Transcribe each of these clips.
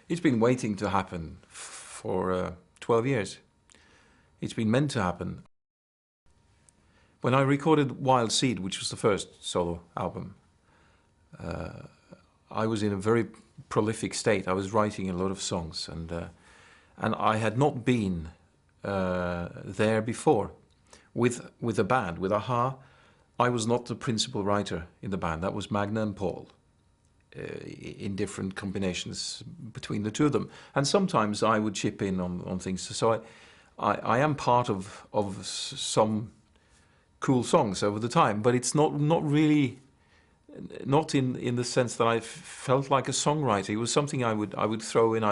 It's been waiting to happen for 12 years. It's been meant to happen. When I recorded Wild Seed, which was the first solo album, I was in a very prolific state. I was writing a lot of songs, and I had not been there before with a band, with Aha. I was not the principal writer in the band. That was Magna and Paul, in different combinations between the two of them. And sometimes I would chip in on things. So I am part of some cool songs over the time, but it's not really, not in the sense that I felt like a songwriter. It was something I would throw in.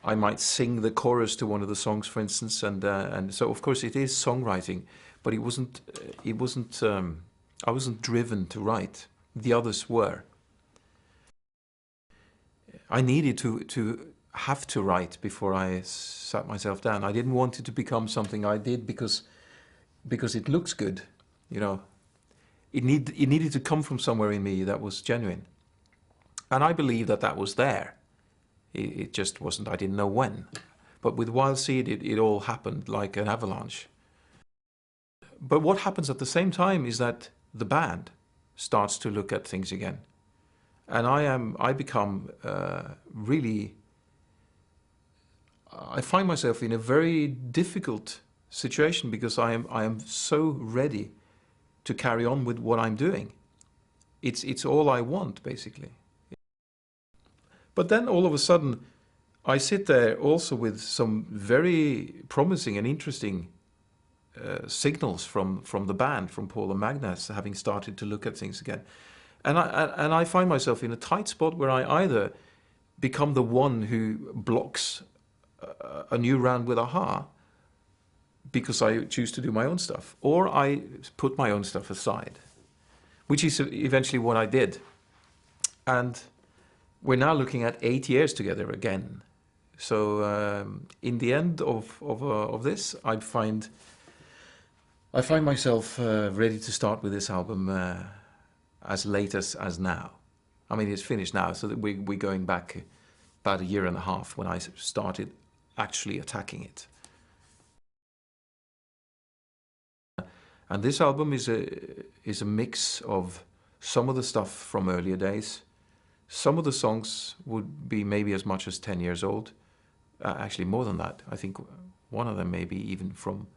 I might sing the chorus to one of the songs, for instance, and so of course it is songwriting, but it wasn't. I wasn't driven to write. The others were. I needed to have to write before I sat myself down. I didn't want it to become something I did because it looks good, you know. It needed to come from somewhere in me that was genuine, and I believe that was there. It just wasn't. I didn't know when. But with Wild Seed, it all happened like an avalanche. But what happens at the same time is that the band starts to look at things again. And I become really, I find myself in a very difficult situation because I am so ready to carry on with what I'm doing. It's all I want, basically. But then all of a sudden, I sit there also with some very promising and interesting signals from the band, from Paul and Magnus, having started to look at things again. And I find myself in a tight spot where I either become the one who blocks a new round with Aha because I choose to do my own stuff, or I put my own stuff aside, which is eventually what I did. And we're now looking at 8 years together again. So in the end of this, I find myself ready to start with this album as late as now. I mean, it's finished now, so that we're going back about 1.5 years when I started actually attacking it. And this album is a mix of some of the stuff from earlier days. Some of the songs would be maybe as much as 10 years old. Actually, more than that. I think one of them may be even from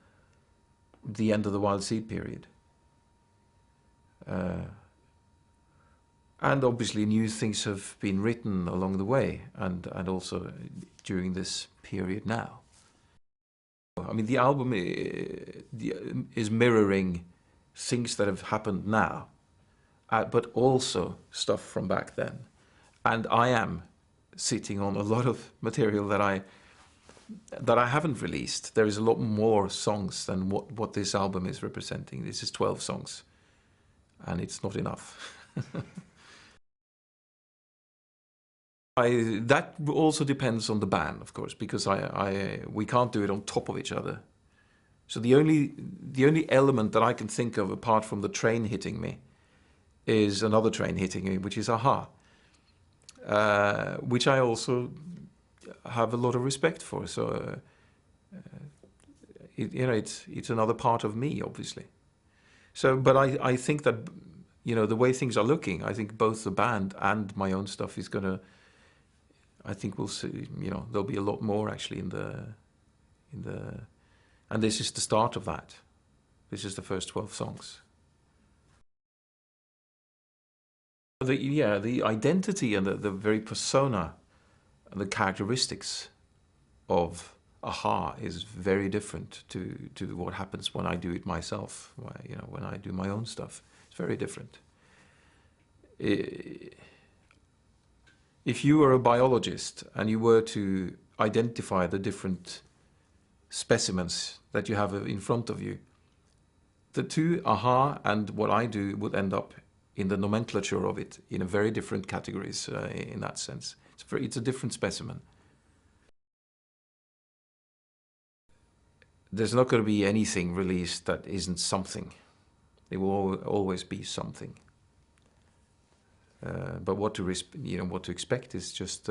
the end of the Wild Seed period. And obviously new things have been written along the way, and also during this period now. I mean, the album is mirroring things that have happened now, but also stuff from back then. And I am sitting on a lot of material that I haven't released. There is a lot more songs than what this album is representing. This is 12 songs, and it's not enough. That also depends on the band, of course, because we can't do it on top of each other. So the only element that I can think of apart from the train hitting me is another train hitting me, which is Aha, which I also have a lot of respect for. So you know, it's another part of me, obviously. So, but I think that, you know, the way things are looking, I think both the band and my own stuff is gonna. I think we'll see, you know, there'll be a lot more actually in the, and this is the start of that. This is the first 12 songs. The identity and the very persona and the characteristics of Aha is very different to what happens when I do it myself. You know, when I do my own stuff, it's very different. If you were a biologist and you were to identify the different specimens that you have in front of you, the two, Aha and what I do, would end up in the nomenclature of it in a very different categories in that sense. It's a different specimen. There's not going to be anything released that isn't something. There will always be something. But what to expect is just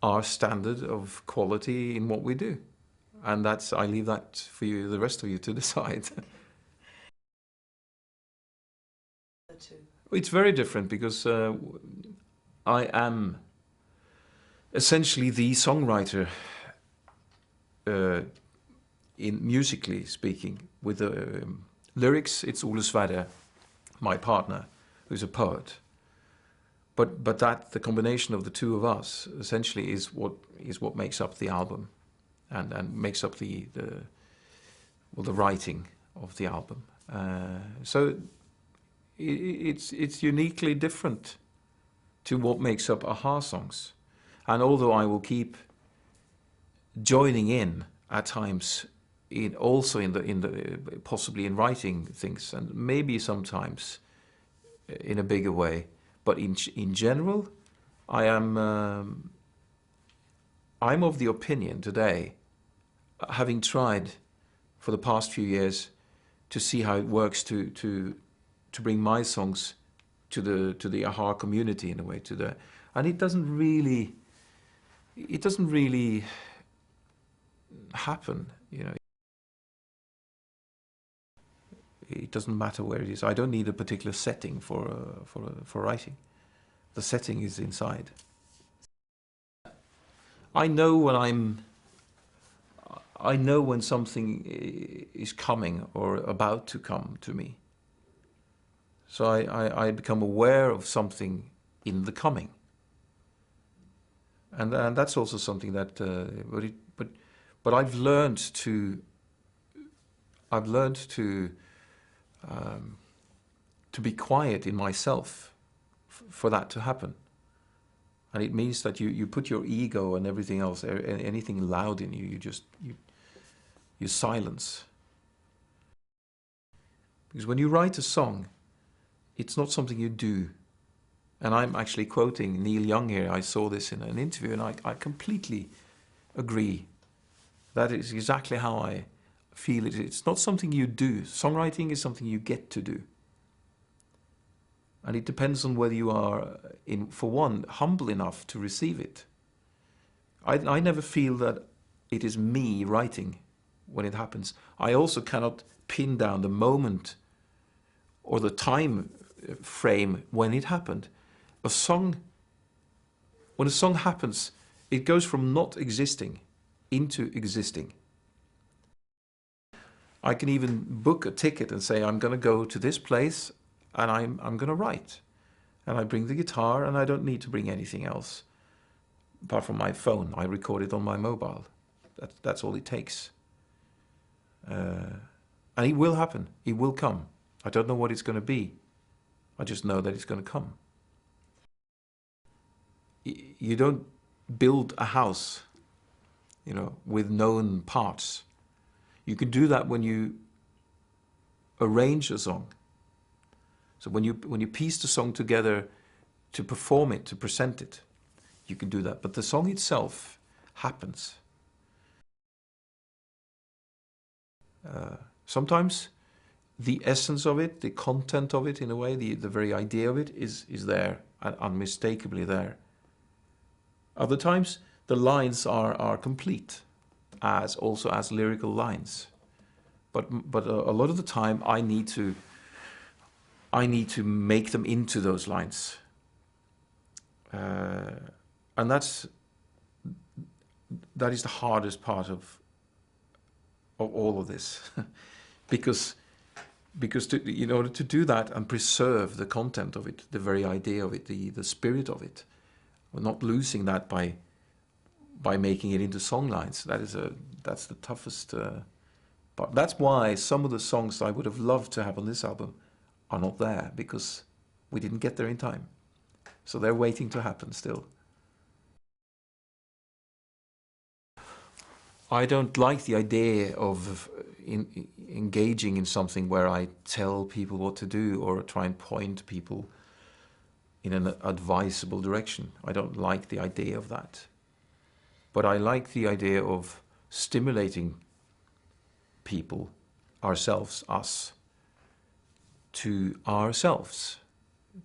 our standard of quality in what we do. And that's, I leave that for you, the rest of you, to decide. It's very different because I am essentially the songwriter, in musically speaking. With the lyrics, it's Ole Sverre, my partner, who's a poet. But that the combination of the two of us essentially is what makes up the album, and makes up the writing of the album. So it's uniquely different to what makes up a-ha songs. And although I will keep joining in at times, also in the possibly in writing things, and maybe sometimes in a bigger way, but in general, I'm of the opinion today, having tried for the past few years to see how it works to bring my songs to the a-ha community in a way, and it doesn't really happen, you know. It doesn't matter where it is. I don't need a particular setting for writing. The setting is inside. I know when something is coming or about to come to me. So I become aware of something in the coming. And that's also something that, but I've learned to be quiet in myself for that to happen. And it means that you put your ego and everything else, anything loud in you, you silence. Because when you write a song, it's not something you do. And I'm actually quoting Neil Young here. I saw this in an interview, and I completely agree. That is exactly how I feel it. It's not something you do. Songwriting is something you get to do. And it depends on whether you are, for one, humble enough to receive it. I never feel that it is me writing when it happens. I also cannot pin down the moment or the time frame when it happened. When a song happens, it goes from not existing into existing. I can even book a ticket and say, I'm going to go to this place and I'm going to write. And I bring the guitar, and I don't need to bring anything else apart from my phone. I record it on my mobile. That's all it takes. And it will happen. It will come. I don't know what it's going to be. I just know that it's going to come. You don't build a house, you know, with known parts. You can do that when you arrange a song. So when you piece the song together to perform it, to present it, you can do that. But the song itself happens. Sometimes the essence of it, the content of it, in a way, the very idea of it is there, and unmistakably there. Other times the lines are complete, also as lyrical lines. But a lot of the time I need to make them into those lines. And that is the hardest part of all of this. because in order to do that and preserve the content of it, the very idea of it, the spirit of it, we're not losing that by making it into song lines. That's the toughest part. That's why some of the songs I would have loved to have on this album are not there, because we didn't get there in time. So they're waiting to happen still. I don't like the idea of engaging in something where I tell people what to do or try and point people in an advisable direction. I don't like the idea of that. But I like the idea of stimulating people, ourselves, us, to ourselves,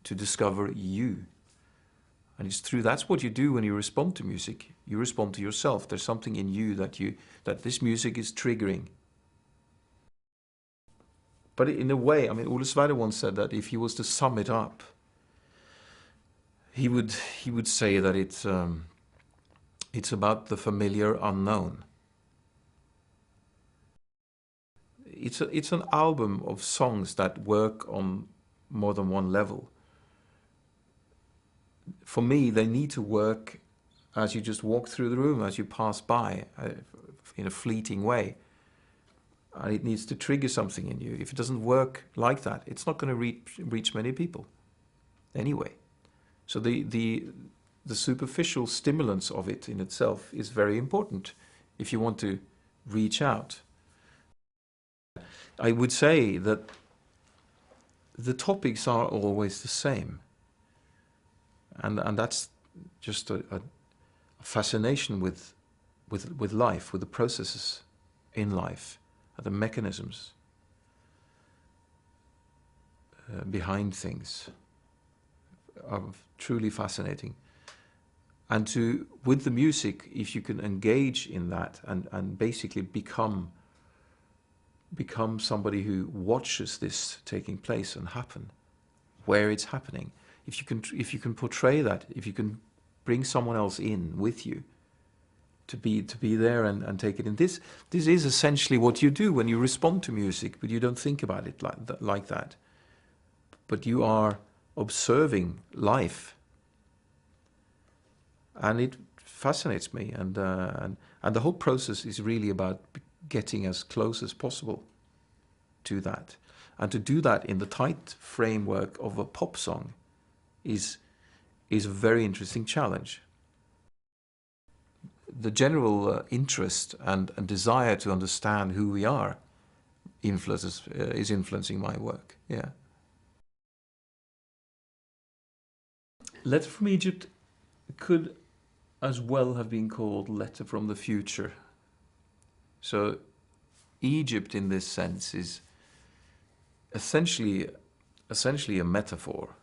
to discover you. And it's true, that's what you do when you respond to music. You respond to yourself. There's something in you that this music is triggering. But in a way, I mean, Ole Sverre once said that if he was to sum it up, he would say that it's about the familiar unknown. It's an album of songs that work on more than one level. For me, they need to work as you just walk through the room, as you pass by, in a fleeting way. And it needs to trigger something in you. If it doesn't work like that, it's not going to reach many people anyway. So the superficial stimulants of it in itself is very important if you want to reach out. I would say that the topics are always the same. And that's just a fascination with life, with the processes in life, the mechanisms behind things are truly fascinating. And with the music, if you can engage in that and basically become somebody who watches this taking place and happen, where it's happening. If you can portray that, if you can bring someone else in with you to be there and take it in, this is essentially what you do when you respond to music, but you don't think about it like that. But you are observing life, and it fascinates me. And the whole process is really about getting as close as possible to that, and to do that in the tight framework of a pop song is a very interesting challenge. The general interest and desire to understand who we are is influencing my work. Yeah. Letter from Egypt could as well have been called Letter from the Future. So Egypt in this sense is essentially a metaphor.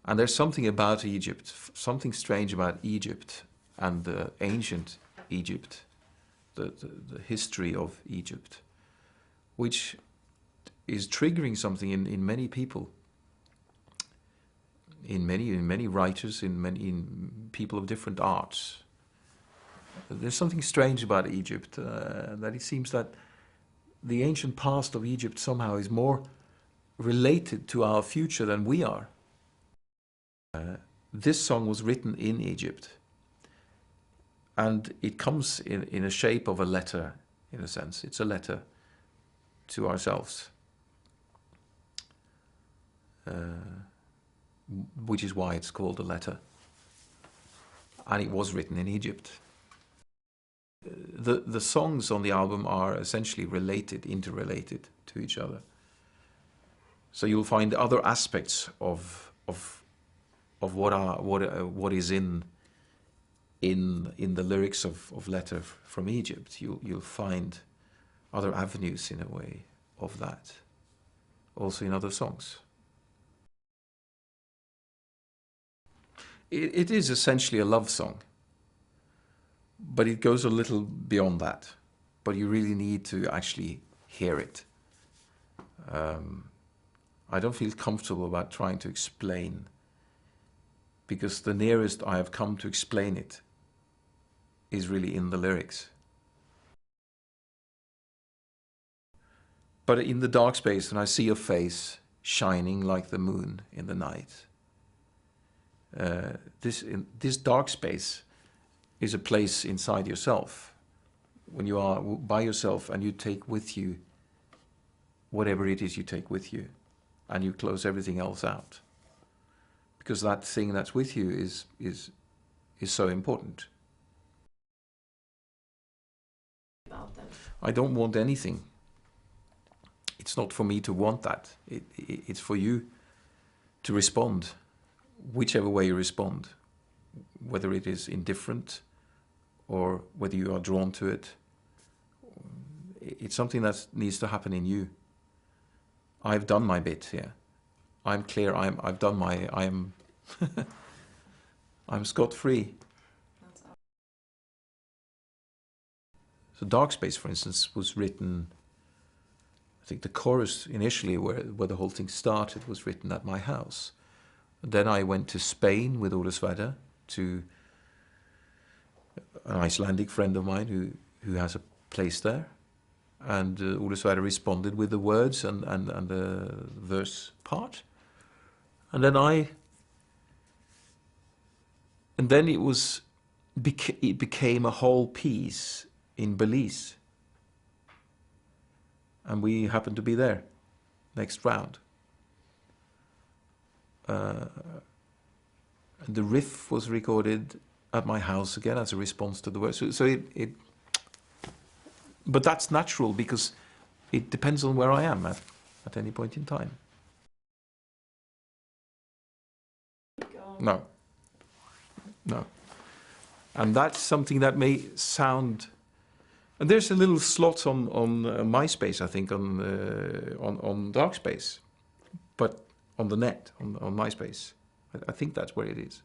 And there's something about Egypt, something strange about Egypt and the ancient Egypt, the history of Egypt, which is triggering something in many people, in many writers, in people of different arts. There's something strange about Egypt, that it seems that the ancient past of Egypt somehow is more related to our future than we are. This song was written in Egypt, and it comes in a shape of a letter, in a sense. It's a letter to ourselves, which is why it's called a letter. And it was written in Egypt. The songs on the album are essentially interrelated to each other. So you'll find other aspects of what is in the lyrics of Letter from Egypt. You'll find other avenues, in a way, of that, also in other songs. It is essentially a love song, but it goes a little beyond that. But you really need to actually hear it. I don't feel comfortable about trying to explain, because the nearest I have come to explain it is really in the lyrics. But in the dark space, when I see your face shining like the moon in the night, this dark space is a place inside yourself, when you are by yourself and you take with you whatever it is you take with you, and you close everything else out, because that thing that's with you is so important. I don't want anything. It's not for me to want that. It's for you to respond, whichever way you respond, whether it is indifferent or whether you are drawn to it. It's something that needs to happen in you. I've done my bit here. I'm clear. I've done my. I'm scot-free. So Dark Space, for instance, was written, I think the chorus initially, where the whole thing started, was written at my house. And then I went to Spain with Ole Sverre, to an Icelandic friend of mine who has a place there. And Ole Sverre responded with the words and the verse part. And then it became a whole piece in Belize. And we happened to be there next round. And the riff was recorded at my house again as a response to the words. But that's natural because it depends on where I am at any point in time. No. And that's something that may sound. And there's a little slot on MySpace, I think, on Dark Space, but on the net, on MySpace. I think that's where it is.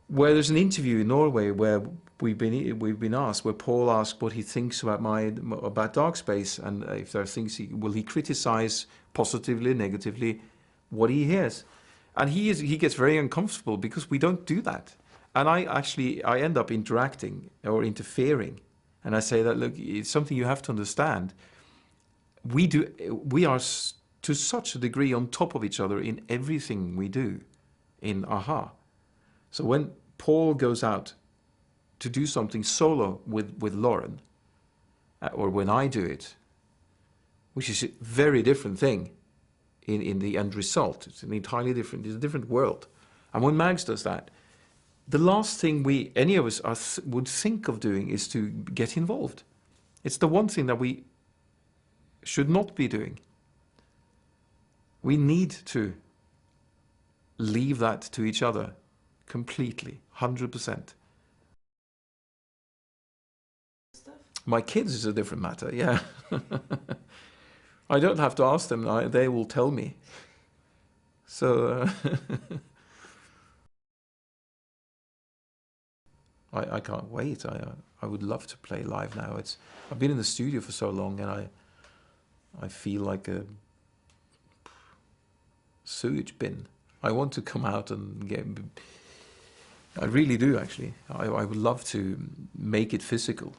Where there's an interview in Norway where we've been asked, where Paul asked what he thinks about Dark Space, and if there are things will he criticize positively, negatively, what he hears, and he gets very uncomfortable because we don't do that, and I end up interacting or interfering, and I say that, look, it's something you have to understand. We are to such a degree on top of each other in everything we do in AHA. So when Paul goes out to do something solo with Lauren, or when I do it, which is a very different thing in the end result. It's an entirely different, it's a different world. And when Mags does that, the last thing any of us would think of doing is to get involved. It's the one thing that we should not be doing. We need to leave that to each other completely, 100%. My kids is a different matter, yeah. I don't have to ask them, they will tell me. So I can't wait. I would love to play live now. I've been in the studio for so long, and I feel like a sewage bin. I want to come out and get. I really do, actually. I would love to make it physical.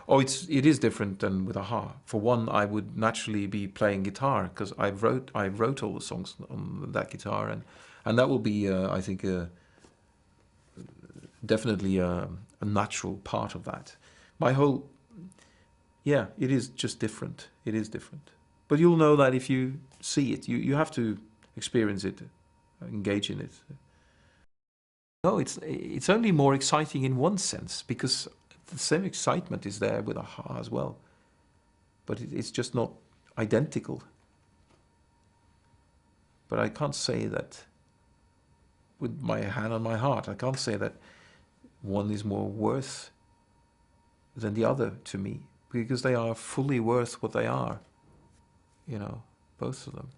Oh, it is different than with AHA. For one, I would naturally be playing guitar because I wrote all the songs on that guitar, and that will be, I think, definitely a natural part of that. Yeah, it is just different. It is different. But you'll know that if you see it. You have to experience it, engage in it. No, it's only more exciting in one sense, because the same excitement is there with AHA as well. But it's just not identical. But I can't say that with my hand on my heart. I can't say that one is more worth than the other to me, because they are fully worth what they are, you know, both of them.